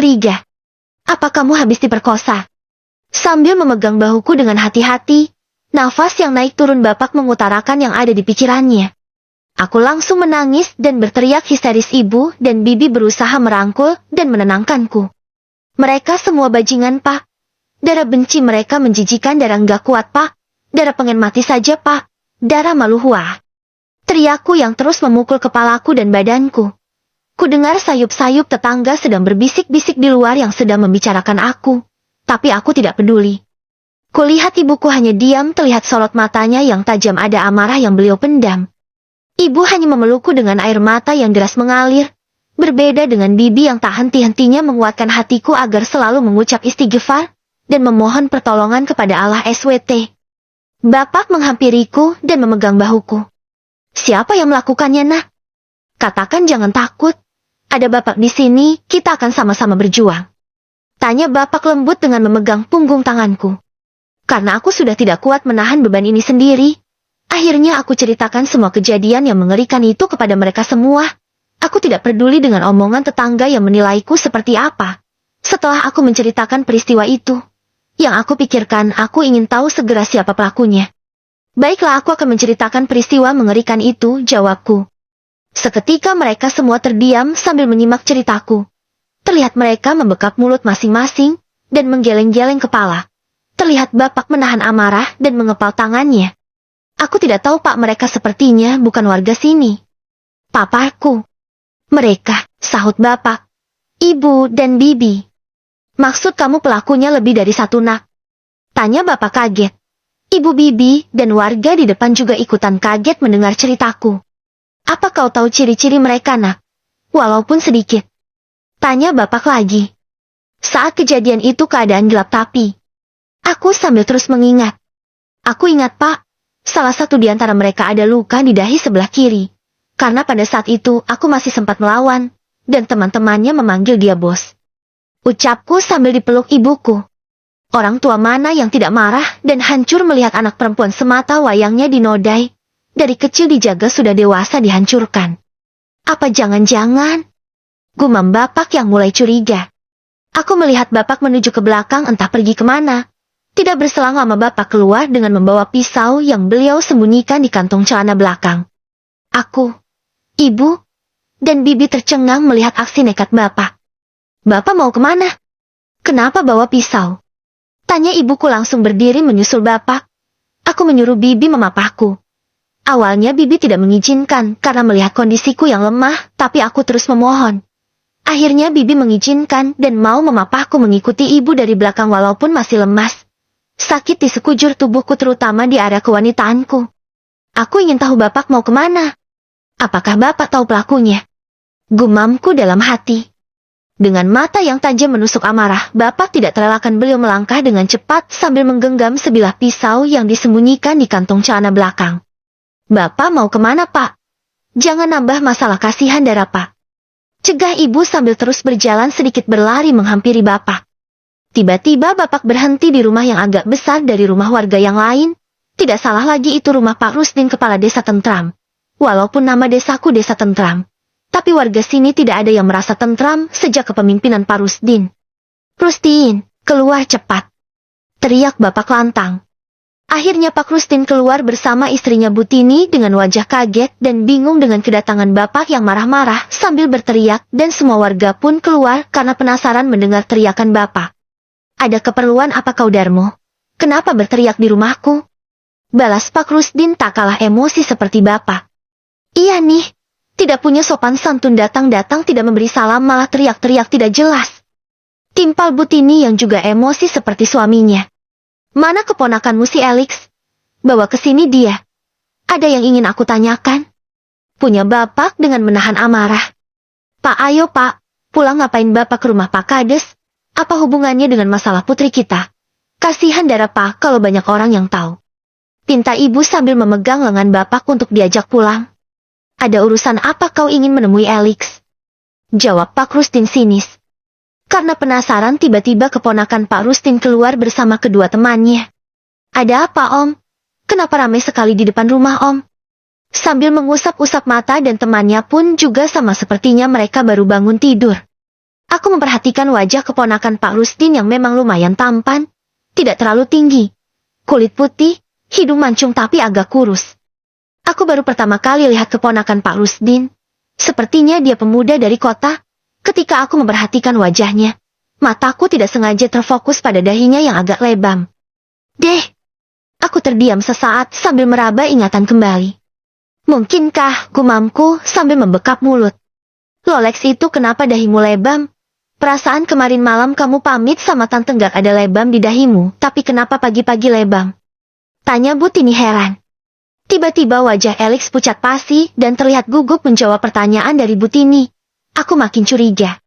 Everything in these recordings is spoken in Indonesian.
curiga. Apa kamu habis diperkosa? Sambil memegang bahuku dengan hati-hati, nafas yang naik turun Bapak mengutarakan yang ada di pikirannya. Aku langsung menangis dan berteriak histeris. Ibu dan Bibi berusaha merangkul dan menenangkanku. Mereka semua bajingan, Pak. Darah benci mereka menjijikan, darah nggak kuat, Pak. Darah pengen mati saja, Pak. Darah malu huah. Teriakku yang terus memukul kepalaku dan badanku. Kudengar sayup-sayup tetangga sedang berbisik-bisik di luar yang sedang membicarakan aku. Tapi aku tidak peduli. Kulihat ibuku hanya diam, terlihat sorot matanya yang tajam, ada amarah yang beliau pendam. Ibu hanya memelukku dengan air mata yang deras mengalir. Berbeda dengan Bibi yang tak henti-hentinya menguatkan hatiku agar selalu mengucap istighfar dan memohon pertolongan kepada Allah SWT. Bapak menghampiriku dan memegang bahuku. Siapa yang melakukannya, nak? Katakan jangan takut. Ada Bapak di sini, kita akan sama-sama berjuang. Tanya Bapak lembut dengan memegang punggung tanganku. Karena aku sudah tidak kuat menahan beban ini sendiri. Akhirnya aku ceritakan semua kejadian yang mengerikan itu kepada mereka semua. Aku tidak peduli dengan omongan tetangga yang menilaiku seperti apa. Setelah aku menceritakan peristiwa itu, yang aku pikirkan, aku ingin tahu segera siapa pelakunya. Baiklah, aku akan menceritakan peristiwa mengerikan itu, jawabku. Seketika mereka semua terdiam sambil menyimak ceritaku. Terlihat mereka membekap mulut masing-masing dan menggeleng-geleng kepala. Terlihat Bapak menahan amarah dan mengepal tangannya. Aku tidak tahu, Pak, mereka sepertinya bukan warga sini. Papaku. Mereka, sahut Bapak. Ibu dan Bibi. Maksud kamu pelakunya lebih dari satu, nak? Tanya Bapak kaget. Ibu, Bibi, dan warga di depan juga ikutan kaget mendengar ceritaku. Apa kau tahu ciri-ciri mereka, nak? Walaupun sedikit. Tanya Bapak lagi. Saat kejadian itu keadaan gelap tapi. Aku sambil terus mengingat. Aku ingat, Pak. Salah satu di antara mereka ada luka di dahi sebelah kiri. Karena pada saat itu aku masih sempat melawan. Dan teman-temannya memanggil dia bos. Ucapku sambil dipeluk ibuku. Orang tua mana yang tidak marah dan hancur melihat anak perempuan semata wayangnya dinodai. Dari kecil dijaga sudah dewasa dihancurkan. Apa jangan-jangan? Gumam Bapak yang mulai curiga. Aku melihat Bapak menuju ke belakang entah pergi kemana. Tidak berselang lama Bapak keluar dengan membawa pisau yang beliau sembunyikan di kantong celana belakang. Aku, Ibu, dan Bibi tercengang melihat aksi nekat Bapak. Bapak mau kemana? Kenapa bawa pisau? Tanya ibuku langsung berdiri menyusul Bapak. Aku menyuruh Bibi memapahku. Awalnya Bibi tidak mengizinkan karena melihat kondisiku yang lemah, tapi aku terus memohon. Akhirnya Bibi mengizinkan dan mau memapahku mengikuti ibu dari belakang walaupun masih lemas. Sakit di sekujur tubuhku terutama di area kewanitaanku. Aku ingin tahu Bapak mau kemana. Apakah Bapak tahu pelakunya? Gumamku dalam hati. Dengan mata yang tajam menusuk amarah, Bapak tidak terelakkan beliau melangkah dengan cepat sambil menggenggam sebilah pisau yang disembunyikan di kantong celana belakang. Bapak mau kemana, Pak? Jangan nambah masalah, kasihan darah, Pak. Cegah ibu sambil terus berjalan sedikit berlari menghampiri Bapak. Tiba-tiba Bapak berhenti di rumah yang agak besar dari rumah warga yang lain. Tidak salah lagi itu rumah Pak Rusdin, kepala desa tentram. Walaupun nama desaku desa tentram. Tapi warga sini tidak ada yang merasa tentram sejak kepemimpinan Pak Rusdin. Rusdin, keluar cepat. Teriak Bapak lantang. Akhirnya Pak Rusdin keluar bersama istrinya Butini dengan wajah kaget dan bingung dengan kedatangan Bapak yang marah-marah sambil berteriak dan semua warga pun keluar karena penasaran mendengar teriakan Bapak. Ada keperluan apa kau, Darmo? Kenapa berteriak di rumahku? Balas Pak Rusdin tak kalah emosi seperti Bapak. Iya nih, tidak punya sopan santun, datang-datang tidak memberi salam malah teriak-teriak tidak jelas. Timpal Butini yang juga emosi seperti suaminya. Mana keponakanmu si Elix? Bawa ke sini dia. Ada yang ingin aku tanyakan? Punya Bapak dengan menahan amarah. Pak, ayo Pak, pulang. Ngapain Bapak ke rumah Pak Kades? Apa hubungannya dengan masalah putri kita? Kasihan darah, Pak, kalau banyak orang yang tahu. Pinta ibu sambil memegang lengan Bapak untuk diajak pulang. Ada urusan apa kau ingin menemui Elix? Jawab Pak Rusdin sinis. Karena penasaran tiba-tiba keponakan Pak Rusdin keluar bersama kedua temannya. Ada apa, Om? Kenapa ramai sekali di depan rumah, Om? Sambil mengusap-usap mata dan temannya pun juga sama sepertinya mereka baru bangun tidur. Aku memperhatikan wajah keponakan Pak Rusdin yang memang lumayan tampan, tidak terlalu tinggi, kulit putih, hidung mancung tapi agak kurus. Aku baru pertama kali lihat keponakan Pak Rusdin. Sepertinya dia pemuda dari kota. Ketika aku memperhatikan wajahnya, mataku tidak sengaja terfokus pada dahinya yang agak lebam. Deh! Aku terdiam sesaat sambil meraba ingatan kembali. Mungkinkah, gumamku sambil membekap mulut. Lolex itu kenapa dahimu lebam? Perasaan kemarin malam kamu pamit sama Tante nggak ada lebam di dahimu, tapi kenapa pagi-pagi lebam? Tanya Butini heran. Tiba-tiba wajah Alex pucat pasi dan terlihat gugup menjawab pertanyaan dari Butini. Aku makin curiga.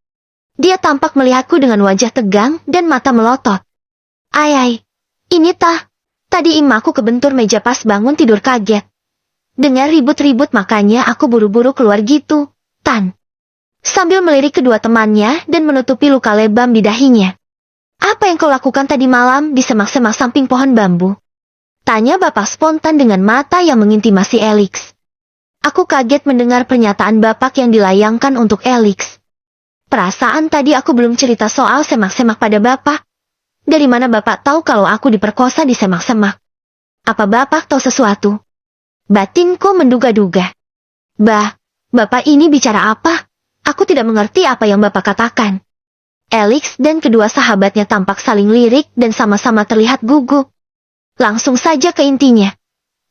Dia tampak melihatku dengan wajah tegang dan mata melotot. Ayai, ini tadi imaku kebentur meja pas bangun tidur kaget. Dengar ribut-ribut makanya aku buru-buru keluar gitu, Tan. Sambil melirik kedua temannya dan menutupi luka lebam di dahinya. Apa yang kau lakukan tadi malam di semak-semak samping pohon bambu? Tanya bapak spontan dengan mata yang mengintimasi Alex. Aku kaget mendengar pernyataan bapak yang dilayangkan untuk Alex. Perasaan tadi aku belum cerita soal semak-semak pada bapak. Dari mana bapak tahu kalau aku diperkosa di semak-semak? Apa bapak tahu sesuatu? Batinku menduga-duga. Bapak ini bicara apa? Aku tidak mengerti apa yang bapak katakan. Alex dan kedua sahabatnya tampak saling lirik dan sama-sama terlihat gugup. Langsung saja ke intinya.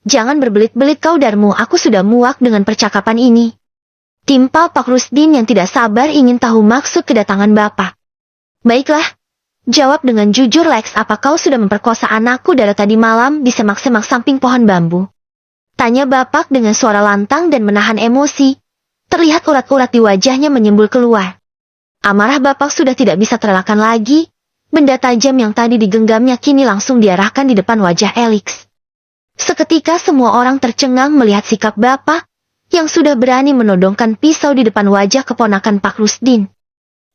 Jangan berbelit-belit kau Darmo, aku sudah muak dengan percakapan ini. Timpal Pak Rusdin yang tidak sabar ingin tahu maksud kedatangan bapak. Baiklah, jawab dengan jujur Lex, apa kau sudah memperkosa anakku dari tadi malam di semak-semak samping pohon bambu? Tanya bapak dengan suara lantang dan menahan emosi. Terlihat urat-urat di wajahnya menyembul keluar. Amarah bapak sudah tidak bisa terelakkan lagi. Benda tajam yang tadi digenggamnya kini langsung diarahkan di depan wajah Alex. Seketika semua orang tercengang melihat sikap bapak, yang sudah berani menodongkan pisau di depan wajah keponakan Pak Rusdin.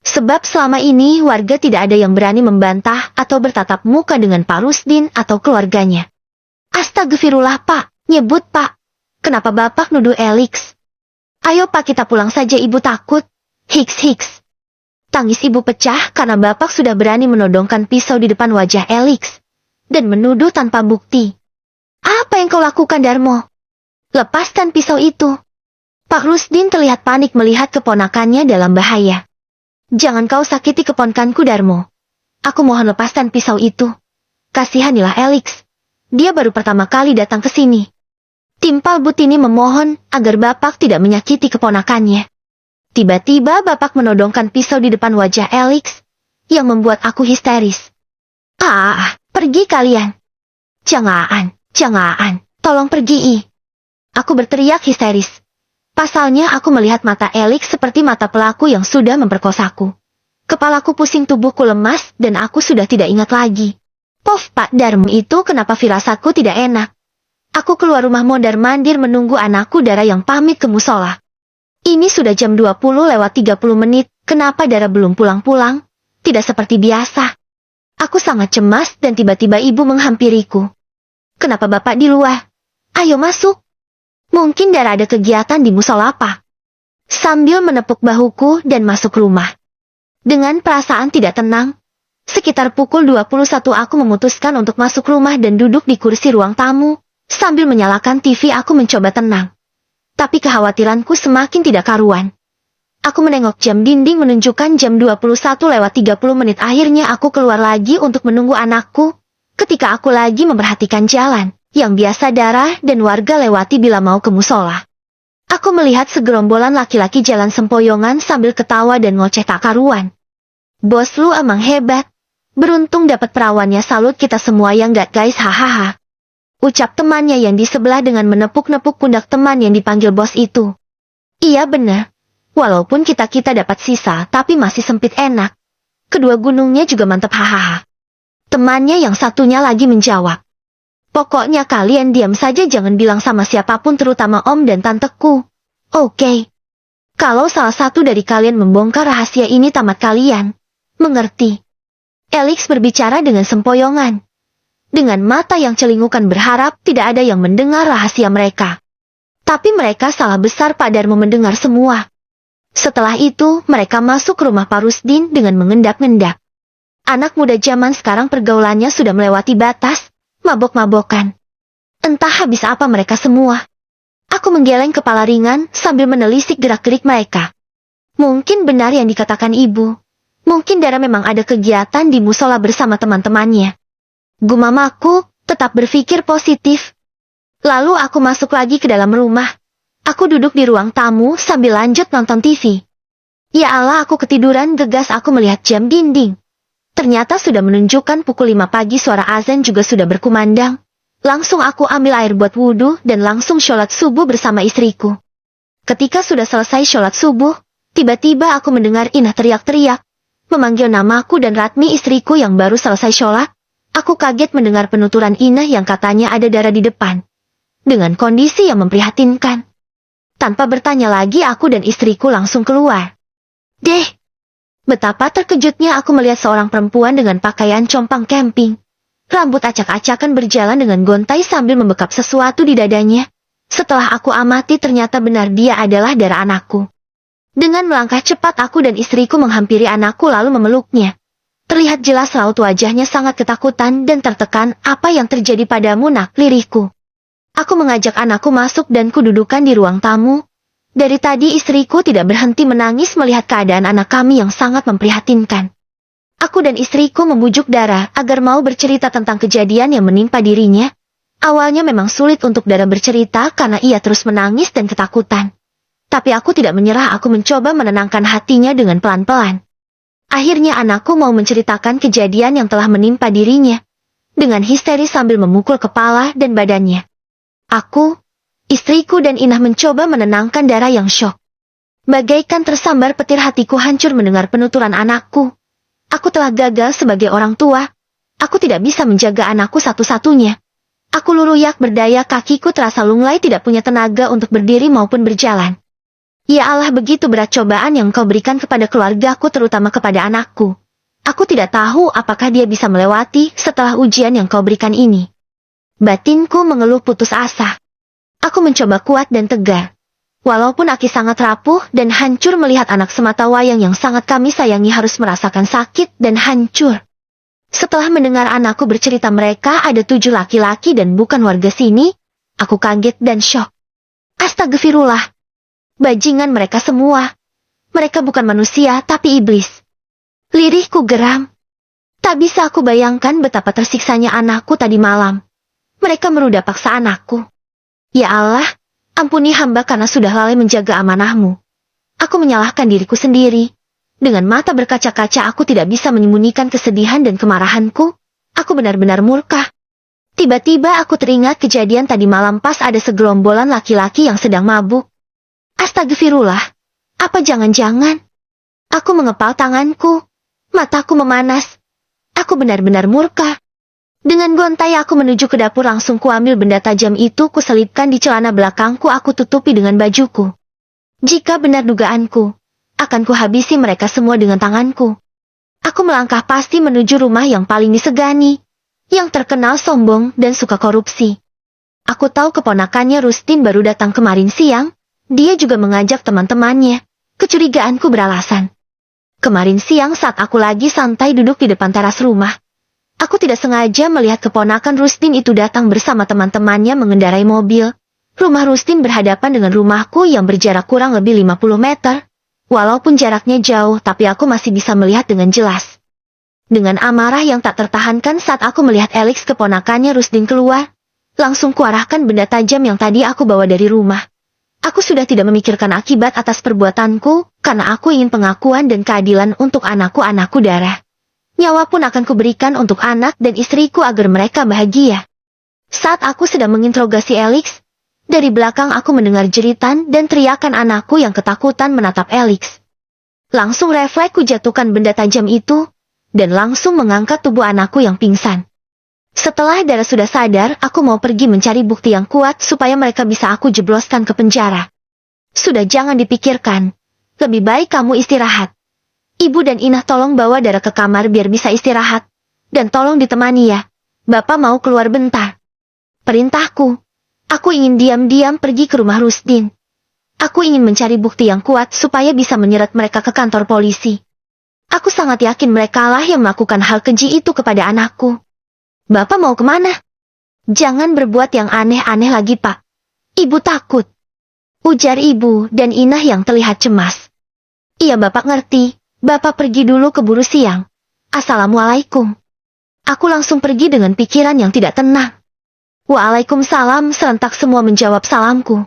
Sebab selama ini warga tidak ada yang berani membantah atau bertatap muka dengan Pak Rusdin atau keluarganya. Astagfirullah Pak, nyebut Pak. Kenapa bapak nuduh Alex? Ayo Pak kita pulang saja, ibu takut. Hiks. Tangis ibu pecah karena bapak sudah berani menodongkan pisau di depan wajah Alex. Dan menuduh tanpa bukti. Apa yang kau lakukan Darmo? Lepaskan pisau itu. Pak Rusdin terlihat panik melihat keponakannya dalam bahaya. Jangan kau sakiti keponakanku Darmo. Aku mohon lepaskan pisau itu. Kasihanilah Alex. Dia baru pertama kali datang ke sini. Timpal Butini memohon agar bapak tidak menyakiti keponakannya. Tiba-tiba bapak menodongkan pisau di depan wajah Alex, yang membuat aku histeris. Pergi kalian. Jangan, tolong pergi. Aku berteriak histeris. Pasalnya aku melihat mata Alex seperti mata pelaku yang sudah memperkosaku. Kepalaku pusing, tubuhku lemas, dan aku sudah tidak ingat lagi. Pof Pak Darmo itu kenapa firasatku tidak enak. Aku keluar rumah mondar-mandir menunggu anakku Dara yang pamit ke musola. Ini sudah jam 20:30 menit, kenapa Dara belum pulang-pulang? Tidak seperti biasa. Aku sangat cemas dan tiba-tiba ibu menghampiriku. Kenapa bapak di luar? Ayo masuk. Mungkin Dara ada kegiatan di musola Pak. Sambil menepuk bahuku dan masuk rumah. Dengan perasaan tidak tenang, sekitar pukul 21 aku memutuskan untuk masuk rumah dan duduk di kursi ruang tamu. Sambil menyalakan TV aku mencoba tenang. Tapi kekhawatiranku semakin tidak karuan. Aku menengok jam dinding menunjukkan jam 21:30 menit. Akhirnya aku keluar lagi untuk menunggu anakku. Ketika aku lagi memperhatikan jalan, yang biasa Dara dan warga lewati bila mau ke musola. Aku melihat segerombolan laki-laki jalan sempoyongan sambil ketawa dan ngoceh tak karuan. Bos lu emang hebat. Beruntung dapat perawannya, salut kita semua ya nggak guys, hahaha. Ucap temannya yang di sebelah dengan menepuk-nepuk pundak teman yang dipanggil bos itu. Iya benar. Walaupun kita dapat sisa, tapi masih sempit enak. Kedua gunungnya juga mantep, hahaha. Temannya yang satunya lagi menjawab. Pokoknya kalian diam saja, jangan bilang sama siapapun, terutama om dan tanteku. Oke. Kalau salah satu dari kalian membongkar rahasia ini, tamat kalian. Mengerti? Alex berbicara dengan sempoyongan. Dengan mata yang celingukan berharap tidak ada yang mendengar rahasia mereka. Tapi mereka salah besar, Pak Darmo mendengar semua. Setelah itu, mereka masuk ke rumah Pak Rusdin dengan mengendap-endap. Anak muda zaman sekarang pergaulannya sudah melewati batas, mabok-mabokan. Entah habis apa mereka semua. Aku menggeleng kepala ringan sambil menelisik gerak-gerik mereka. Mungkin benar yang dikatakan ibu. Mungkin Dara memang ada kegiatan di musola bersama teman-temannya. Gumam aku, tetap berpikir positif. Lalu aku masuk lagi ke dalam rumah. Aku duduk di ruang tamu sambil lanjut nonton TV. Ya Allah, aku ketiduran gegas aku melihat jam dinding. Ternyata sudah menunjukkan pukul 5 pagi, suara azan juga sudah berkumandang. Langsung aku ambil air buat wudhu dan langsung sholat subuh bersama istriku. Ketika sudah selesai sholat subuh, tiba-tiba aku mendengar Inah teriak-teriak, memanggil namaku dan Ratmi istriku yang baru selesai sholat. Aku kaget mendengar penuturan Inah yang katanya ada Dara di depan. Dengan kondisi yang memprihatinkan. Tanpa bertanya lagi aku dan istriku langsung keluar. Deh! Betapa terkejutnya aku melihat seorang perempuan dengan pakaian compang camping. Rambut acak-acakan berjalan dengan gontai sambil membekap sesuatu di dadanya. Setelah aku amati ternyata benar dia adalah Dara anakku. Dengan melangkah cepat aku dan istriku menghampiri anakku lalu memeluknya. Terlihat jelas raut wajahnya sangat ketakutan dan tertekan. Apa yang terjadi padamu nak, lirihku? Aku mengajak anakku masuk dan kududukan di ruang tamu. Dari tadi istriku tidak berhenti menangis melihat keadaan anak kami yang sangat memprihatinkan. Aku dan istriku membujuk Dara agar mau bercerita tentang kejadian yang menimpa dirinya. Awalnya memang sulit untuk Dara bercerita karena ia terus menangis dan ketakutan. Tapi aku tidak menyerah, aku mencoba menenangkan hatinya dengan pelan-pelan. Akhirnya anakku mau menceritakan kejadian yang telah menimpa dirinya. Dengan histeris sambil memukul kepala dan badannya. Aku, istriku dan Inah mencoba menenangkan Dara yang syok. Bagaikan tersambar petir hatiku hancur mendengar penuturan anakku. Aku telah gagal sebagai orang tua. Aku tidak bisa menjaga anakku satu-satunya. Aku luruyak berdaya, kakiku terasa lunglai, tidak punya tenaga untuk berdiri maupun berjalan. Ya Allah, begitu berat cobaan yang kau berikan kepada keluargaku, terutama kepada anakku. Aku tidak tahu apakah dia bisa melewati setelah ujian yang kau berikan ini. Batinku mengeluh putus asa. Aku mencoba kuat dan tegar. Walaupun Aki sangat rapuh dan hancur melihat anak semata wayang yang sangat kami sayangi harus merasakan sakit dan hancur. Setelah mendengar anakku bercerita mereka ada 7 laki-laki dan bukan warga sini, aku kaget dan syok. Astagfirullah. Bajingan mereka semua. Mereka bukan manusia tapi iblis. Lirihku geram. Tak bisa aku bayangkan betapa tersiksanya anakku tadi malam. Mereka merudah paksa anakku. Ya Allah, ampuni hamba karena sudah lalai menjaga amanahmu. Aku menyalahkan diriku sendiri. Dengan mata berkaca-kaca aku tidak bisa menyembunyikan kesedihan dan kemarahanku. Aku benar-benar murka. Tiba-tiba aku teringat kejadian tadi malam pas ada segerombolan laki-laki yang sedang mabuk. Astagfirullah. Apa jangan-jangan? Aku mengepal tanganku. Mataku memanas. Aku benar-benar murka. Dengan gontai aku menuju ke dapur, langsung kuambil benda tajam itu, kuselipkan di celana belakangku, aku tutupi dengan bajuku. Jika benar dugaanku, akan kuhabisi mereka semua dengan tanganku. Aku melangkah pasti menuju rumah yang paling disegani, yang terkenal sombong dan suka korupsi. Aku tahu keponakannya Rustin baru datang kemarin siang, dia juga mengajak teman-temannya. Kecurigaanku beralasan. Kemarin siang saat aku lagi santai duduk di depan teras rumah, aku tidak sengaja melihat keponakan Rustin itu datang bersama teman-temannya mengendarai mobil. Rumah Rustin berhadapan dengan rumahku yang berjarak kurang lebih 50 meter. Walaupun jaraknya jauh, tapi aku masih bisa melihat dengan jelas. Dengan amarah yang tak tertahankan saat aku melihat Alex keponakannya Rustin keluar, langsung kuarahkan benda tajam yang tadi aku bawa dari rumah. Aku sudah tidak memikirkan akibat atas perbuatanku, karena aku ingin pengakuan dan keadilan untuk anakku Dara. Nyawa pun akan kuberikan untuk anak dan istriku agar mereka bahagia. Saat aku sedang menginterogasi Alex, dari belakang aku mendengar jeritan dan teriakan anakku yang ketakutan menatap Alex. Langsung refleks jatuhkan benda tajam itu, dan langsung mengangkat tubuh anakku yang pingsan. Setelah Dara sudah sadar, aku mau pergi mencari bukti yang kuat supaya mereka bisa aku jebloskan ke penjara. Sudah, jangan dipikirkan. Lebih baik kamu istirahat. Ibu dan Inah tolong bawa Dara ke kamar biar bisa istirahat. Dan tolong ditemani ya. Bapak mau keluar bentar. Perintahku. Aku ingin diam-diam pergi ke rumah Rustin. Aku ingin mencari bukti yang kuat supaya bisa menyeret mereka ke kantor polisi. Aku sangat yakin mereka lah yang melakukan hal keji itu kepada anakku. Bapak mau kemana? Jangan berbuat yang aneh-aneh lagi, Pak. Ibu takut. Ujar ibu dan Inah yang terlihat cemas. Iya, Bapak ngerti. Bapak pergi dulu keburu siang. Assalamualaikum. Aku langsung pergi dengan pikiran yang tidak tenang. Waalaikumsalam, serentak semua menjawab salamku.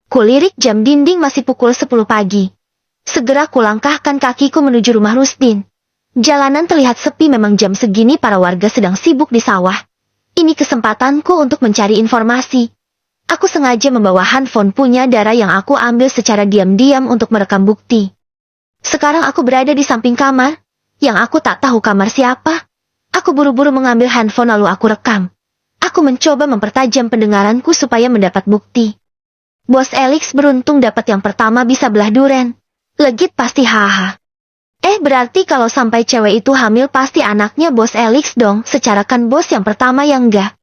Kulirik jam dinding masih pukul 10 pagi. Segera kulangkahkan kakiku menuju rumah Rusdin. Jalanan terlihat sepi, memang jam segini para warga sedang sibuk di sawah. Ini kesempatanku untuk mencari informasi. Aku sengaja membawa handphone punya Dara yang aku ambil secara diam-diam untuk merekam bukti. Sekarang aku berada di samping kamar, yang aku tak tahu kamar siapa. Aku buru-buru mengambil handphone lalu aku rekam. Aku mencoba mempertajam pendengaranku supaya mendapat bukti. Bos Elix beruntung dapat yang pertama bisa belah duren. Legit pasti haha. Berarti kalau sampai cewek itu hamil pasti anaknya Bos Elix dong. Secara kan bos yang pertama yang enggak.